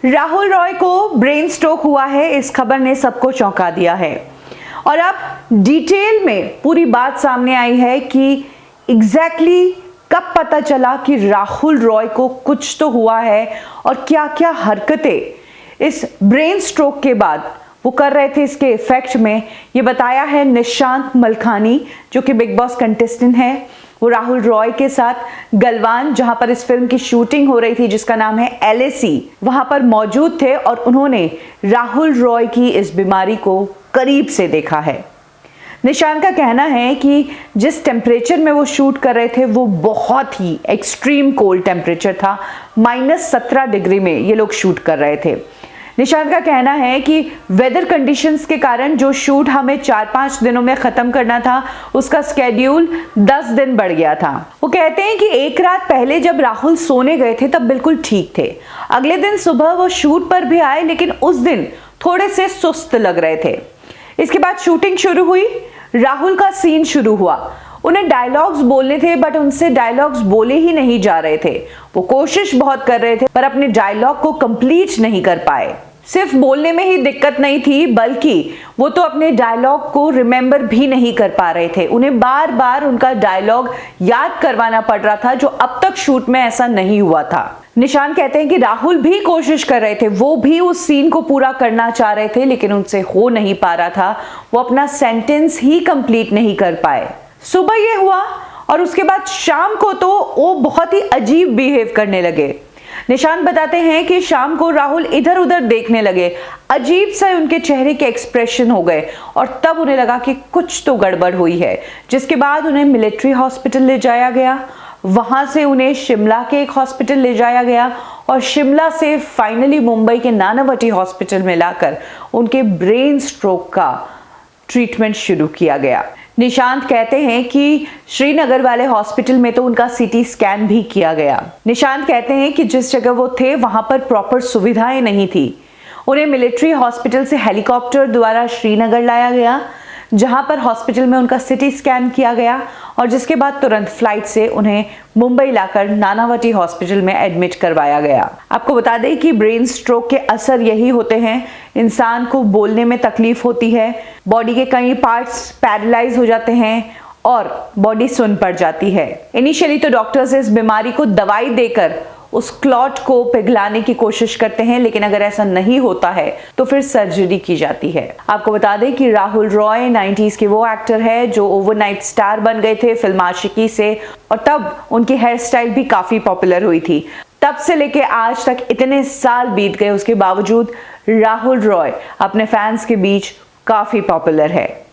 राहुल रॉय को brain stroke हुआ है, इस खबर ने सबको चौंका दिया है और अब डिटेल में पूरी बात सामने आई है कि एग्जैक्टली कब पता चला कि राहुल रॉय को कुछ तो हुआ है और क्या क्या हरकतें इस ब्रेन स्ट्रोक के बाद वो कर रहे थे इसके इफेक्ट में। ये बताया है निशांत मलखानी, जो कि बिग बॉस कंटेस्टेंट है। वो राहुल रॉय के साथ गलवान, जहां पर इस फिल्म की शूटिंग हो रही थी जिसका नाम है LAC, वहां पर मौजूद थे और उन्होंने राहुल रॉय की इस बीमारी को करीब से देखा है। निशांत का कहना है कि जिस टेम्परेचर में वो शूट कर रहे थे वो बहुत ही एक्सट्रीम कोल्ड टेम्परेचर था। -17 डिग्री में ये लोग शूट कर रहे थे। निशांत का कहना है कि वेदर कंडीशंस के कारण जो शूट हमें 4-5 दिनों में खत्म करना था उसका स्केड्यूल 10 दिन बढ़ गया था। वो कहते हैं कि एक रात पहले जब राहुल सोने गए थे तब बिल्कुल ठीक थे। अगले दिन सुबह वो शूट पर भी आए, लेकिन उस दिन थोड़े से सुस्त लग रहे थे। इसके बाद शूटिंग शुरू हुई, राहुल का सीन शुरू हुआ। उन्हें डायलॉग्स बोलने थे बट उनसे डायलॉग्स बोले ही नहीं जा रहे थे। वो कोशिश बहुत कर रहे थे पर अपने डायलॉग को कंप्लीट नहीं कर पाए। सिर्फ बोलने में ही दिक्कत नहीं थी, बल्कि वो तो अपने डायलॉग को रिमेंबर भी नहीं कर पा रहे थे। उन्हें बार बार उनका डायलॉग याद करवाना पड़ रहा था, जो अब तक शूट में ऐसा नहीं हुआ था। निशांत कहते हैं कि राहुल भी कोशिश कर रहे थे, वो भी उस सीन को पूरा करना चाह रहे थे, लेकिन उनसे हो नहीं पा रहा था। वो अपना सेंटेंस ही कंप्लीट नहीं कर पाए। सुबह ये हुआ और उसके बाद शाम को तो वो बहुत ही अजीब बिहेव करने लगे। निशांत बताते हैं कि शाम को राहुल इधर उधर देखने लगे, अजीब सा उनके चेहरे के एक्सप्रेशन हो गए और तब उन्हें लगा कि कुछ तो गड़बड़ हुई है। जिसके बाद उन्हें मिलिट्री हॉस्पिटल ले जाया गया, वहां से उन्हें शिमला के एक हॉस्पिटल ले जाया गया और शिमला से फाइनली मुंबई के नानावटी हॉस्पिटल में लाकर उनके ब्रेन स्ट्रोक का ट्रीटमेंट शुरू किया गया। निशांत कहते हैं कि श्रीनगर वाले हॉस्पिटल में तो उनका CT स्कैन भी किया गया। निशांत कहते हैं कि जिस जगह वो थे वहां पर प्रॉपर सुविधाएं नहीं थी। उन्हें मिलिट्री हॉस्पिटल से हेलीकॉप्टर द्वारा श्रीनगर लाया गया, जहां पर हॉस्पिटल में उनका CT स्कैन किया गया और जिसके बाद तुरंत फ्लाइट से उन्हें मुंबई लाकर नानावटी हॉस्पिटल में एडमिट करवाया गया। आपको बता दें कि ब्रेन स्ट्रोक के असर यही होते हैं, इंसान को बोलने में तकलीफ होती है, बॉडी के कई पार्ट्स पैरालाइज हो जाते हैं और बॉडी सुन्न पड़ जाती है। इनिशियली तो डॉक्टर्स इस बीमारी को दवाई देकर उस क्लॉट को पिघलाने की कोशिश करते हैं, लेकिन अगर ऐसा नहीं होता है तो फिर सर्जरी की जाती है। आपको बता दें कि राहुल रॉय 90s के वो एक्टर है जो ओवरनाइट स्टार बन गए थे फिल्म आशिकी से, और तब उनकी हेयर स्टाइल भी काफी पॉपुलर हुई थी। तब से लेके आज तक इतने साल बीत गए, उसके बावजूद राहुल रॉय अपने फैंस के बीच काफी पॉपुलर है।